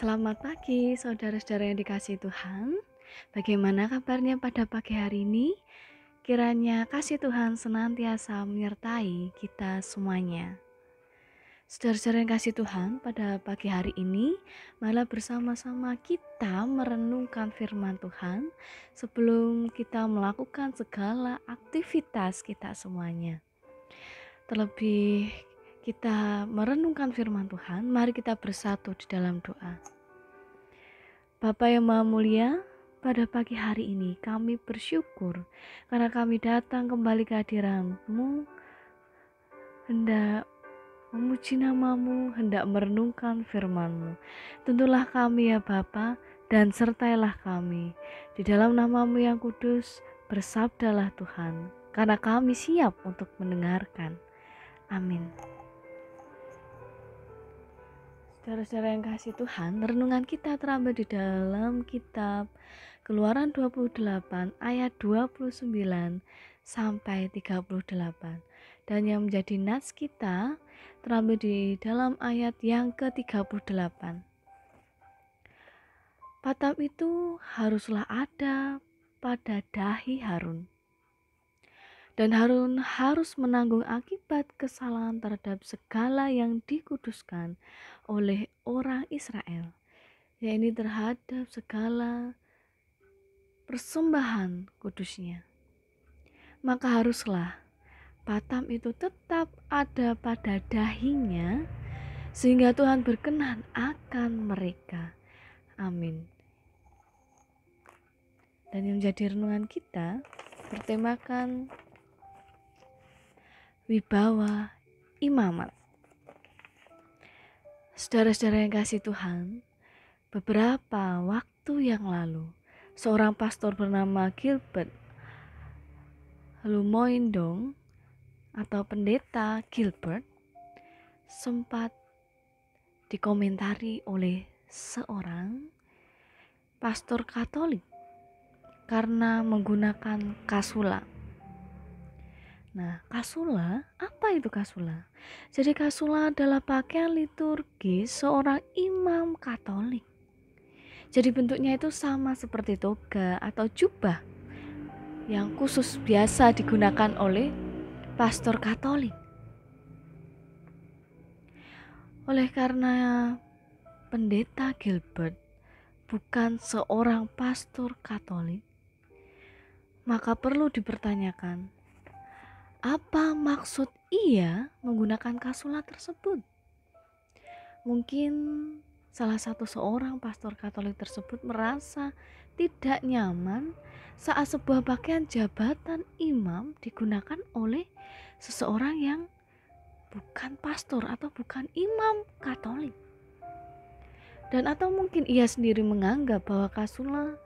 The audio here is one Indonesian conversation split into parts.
Selamat pagi, saudara-saudara yang dikasihi Tuhan. Bagaimana kabarnya pada pagi hari ini? Kiranya kasih Tuhan senantiasa menyertai kita semuanya. Saudara-saudara yang kasih Tuhan, pada pagi hari ini malah bersama-sama kita merenungkan firman Tuhan sebelum kita melakukan segala aktivitas kita semuanya. Terlebih kita merenungkan firman Tuhan, mari kita bersatu di dalam doa. Bapa yang Maha Mulia, pada pagi hari ini kami bersyukur karena kami datang kembali ke hadirat-Mu, hendak memuji nama-Mu, hendak merenungkan firman-Mu. Tentulah kami ya Bapa, dan sertailah kami. Di dalam nama-Mu yang kudus, bersabdalah Tuhan, karena kami siap untuk mendengarkan. Amin. Saudara-saudara yang kasih Tuhan, renungan kita terambil di dalam kitab Keluaran 28 ayat 29 sampai 38. Dan yang menjadi nats kita terambil di dalam ayat yang ke-38. Patab itu haruslah ada pada dahi Harun. Dan Harun harus menanggung akibat kesalahan terhadap segala yang dikuduskan oleh orang Israel, yaitu terhadap segala persembahan kudusnya. Maka haruslah patam itu tetap ada pada dahinya, sehingga Tuhan berkenan akan mereka. Amin. Dan yang menjadi renungan kita bertemakan wibawa imamat. Saudara-saudara yang kasih Tuhan, beberapa waktu yang lalu, seorang pastor bernama Gilbert Lumoindong atau pendeta Gilbert sempat dikomentari oleh seorang pastor Katolik karena menggunakan kasula. Nah, kasula, apa itu kasula? Jadi kasula adalah pakaian liturgi seorang imam Katolik. Jadi bentuknya itu sama seperti toga atau jubah yang khusus biasa digunakan oleh pastor Katolik. Oleh karena pendeta Gilbert bukan seorang pastor Katolik, maka perlu dipertanyakan, apa maksud ia menggunakan kasula tersebut? Mungkin salah satu seorang pastor Katolik tersebut merasa tidak nyaman saat sebuah pakaian jabatan imam digunakan oleh seseorang yang bukan pastor atau bukan imam Katolik. Dan atau mungkin ia sendiri menganggap bahwa kasula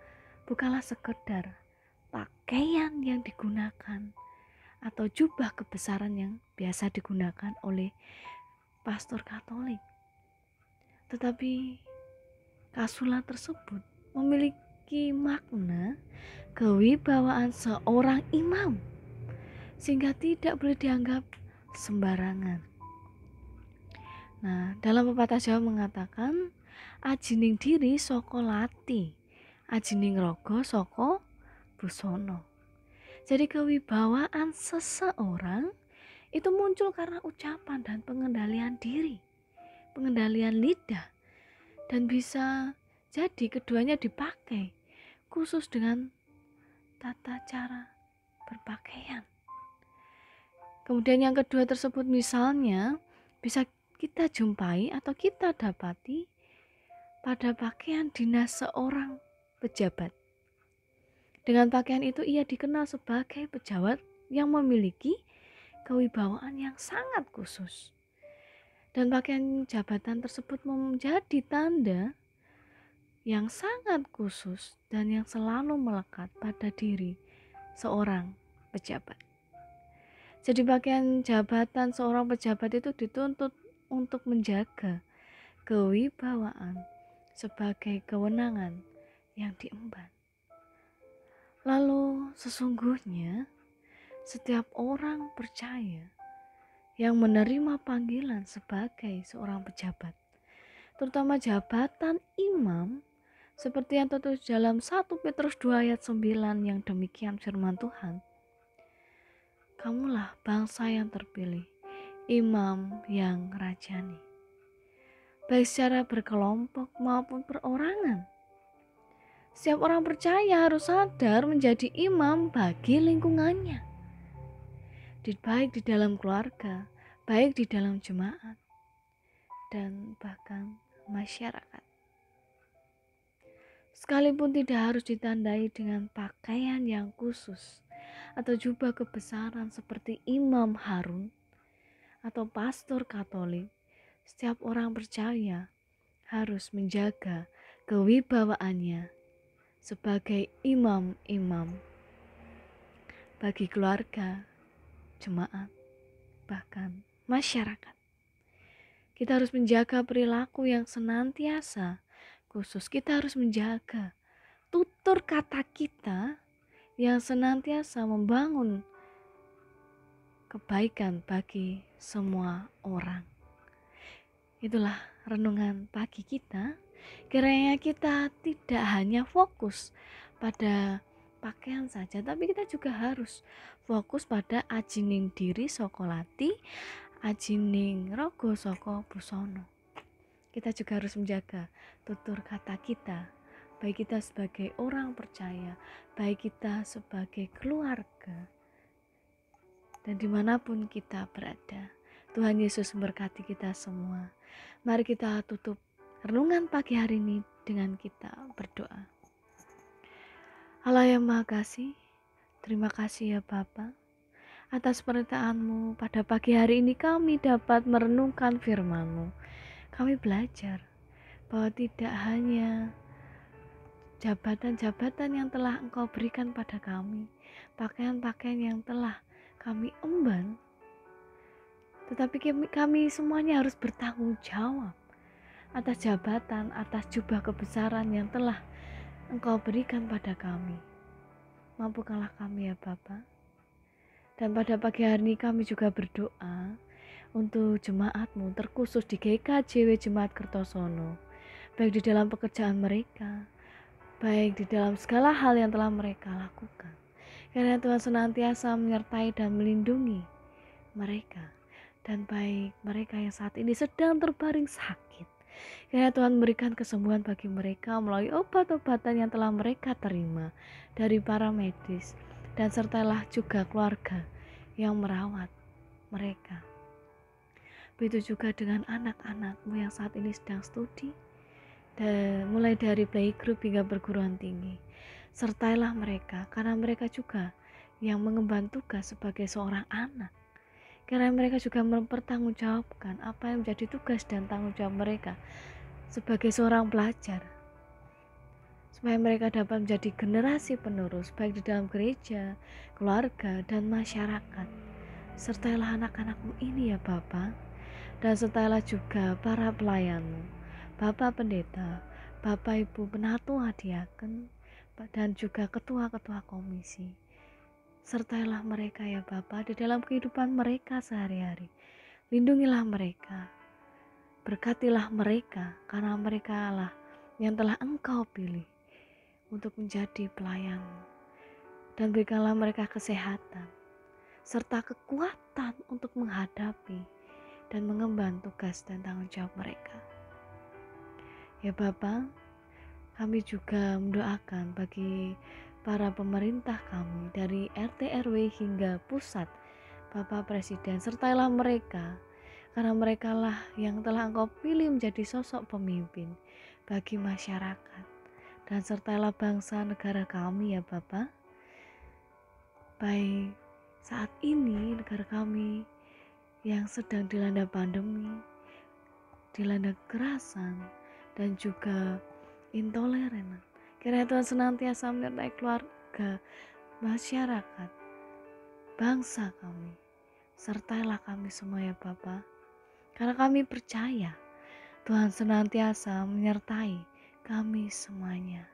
bukanlah sekedar pakaian yang digunakan atau jubah kebesaran yang biasa digunakan oleh pastor Katolik. Tetapi kasula tersebut memiliki makna kewibawaan seorang imam, sehingga tidak boleh dianggap sembarangan. Nah, dalam pepatah Jawa mengatakan, ajining diri saka lati, ajining raga saka busana. Jadi kewibawaan seseorang itu muncul karena ucapan dan pengendalian diri, pengendalian lidah, dan bisa jadi keduanya dipakai khusus dengan tata cara berpakaian. Kemudian yang kedua tersebut misalnya bisa kita jumpai atau kita dapati pada pakaian dinas seorang pejabat. Dengan pakaian itu ia dikenal sebagai pejabat yang memiliki kewibawaan yang sangat khusus. Dan pakaian jabatan tersebut menjadi tanda yang sangat khusus dan yang selalu melekat pada diri seorang pejabat. Jadi pakaian jabatan seorang pejabat itu dituntut untuk menjaga kewibawaan sebagai kewenangan yang diemban. Lalu sesungguhnya setiap orang percaya yang menerima panggilan sebagai seorang pejabat terutama jabatan imam, seperti yang tertulis dalam 1 Petrus 2 ayat 9 yang demikian firman Tuhan. Kamulah bangsa yang terpilih, imam yang rajani, baik secara berkelompok maupun perorangan. Setiap orang percaya harus sadar menjadi imam bagi lingkungannya, baik di dalam keluarga, baik di dalam jemaat, dan bahkan masyarakat. Sekalipun tidak harus ditandai dengan pakaian yang khusus atau jubah kebesaran seperti Imam Harun atau pastor Katolik, setiap orang percaya harus menjaga kewibawaannya sebagai imam-imam bagi keluarga, jemaat, bahkan masyarakat. Kita harus menjaga perilaku yang senantiasa khusus. Kita harus menjaga tutur kata kita yang senantiasa membangun kebaikan bagi semua orang. Itulah renungan pagi kita. Kiranya kita tidak hanya fokus pada pakaian saja, tapi kita juga harus fokus pada ajining diri sokolati, ajining rogo soko busono. Kita juga harus menjaga tutur kata kita, baik kita sebagai orang percaya, baik kita sebagai keluarga, dan dimanapun kita berada. Tuhan Yesus memberkati kita semua. Mari kita tutup renungan pagi hari ini dengan kita berdoa. Allah yang Maha Kasih, terima kasih ya Bapa, atas penyertaan-Mu. Pada pagi hari ini kami dapat merenungkan firman-Mu. Kami belajar bahwa tidak hanya jabatan-jabatan yang telah Engkau berikan pada kami, pakaian-pakaian yang telah kami emban, tetapi kami semuanya harus bertanggung jawab atas jabatan, atas jubah kebesaran yang telah Engkau berikan pada kami. Mampukanlah kami ya Bapa. Dan pada pagi hari ini kami juga berdoa untuk jemaat-Mu, terkhusus di GKJW Jemaat Kertosono, baik di dalam pekerjaan mereka, baik di dalam segala hal yang telah mereka lakukan. Karena Tuhan senantiasa menyertai dan melindungi mereka, dan baik mereka yang saat ini sedang terbaring sakit, kiranya Tuhan memberikan kesembuhan bagi mereka melalui obat-obatan yang telah mereka terima dari para medis, dan sertalah juga keluarga yang merawat mereka. Begitu juga dengan anak-anak-Mu yang saat ini sedang studi, dan mulai dari playgroup hingga perguruan tinggi. Sertailah mereka, karena mereka juga yang mengemban tugas sebagai seorang anak. Karena mereka juga mempertanggungjawabkan apa yang menjadi tugas dan tanggung jawab mereka sebagai seorang pelajar, supaya mereka dapat menjadi generasi penerus baik di dalam gereja, keluarga, dan masyarakat. Sertailah anak-anak-Mu ini ya Bapa, dan sertailah juga para pelayan-Mu, Bapak Pendeta, Bapak Ibu Penatua Hadiaken, dan juga ketua-ketua komisi. Sertailah mereka ya Bapa di dalam kehidupan mereka sehari-hari. Lindungilah mereka, berkatilah mereka, karena mereka lah yang telah Engkau pilih untuk menjadi pelayan-Mu. Dan berikanlah mereka kesehatan serta kekuatan untuk menghadapi dan mengemban tugas dan tanggung jawab mereka. Ya Bapa, kami juga mendoakan bagi para pemerintah kami dari RT RW hingga pusat, Bapak Presiden, sertailah mereka, karena mereka lah yang telah Engkau pilih menjadi sosok pemimpin bagi masyarakat, dan sertailah bangsa negara kami ya Bapak. Baik saat ini negara kami yang sedang dilanda pandemi, dilanda kekerasan, dan juga intoleran. Kiranya Tuhan senantiasa menyertai keluarga, masyarakat, bangsa kami. Sertailah kami semua ya Bapa, karena kami percaya Tuhan senantiasa menyertai kami semuanya.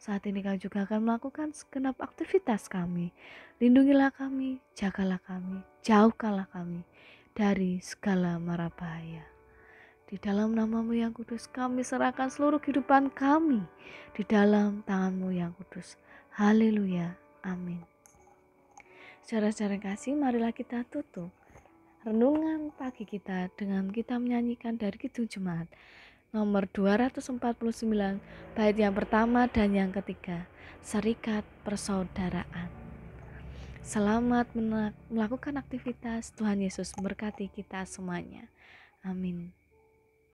Saat ini kami juga akan melakukan segenap aktivitas kami. Lindungilah kami, jagalah kami, jauhkanlah kami dari segala mara bahaya. Di dalam nama-Mu yang kudus, kami serahkan seluruh kehidupan kami di dalam tangan-Mu yang kudus. Haleluya. Amin. Saudara-saudara kasih, marilah kita tutup renungan pagi kita dengan kita menyanyikan dari Kidung Jemaat nomor 249, bait yang pertama dan yang ketiga, Serikat Persaudaraan. Selamat melakukan aktivitas. Tuhan Yesus memberkati kita semuanya. Amin.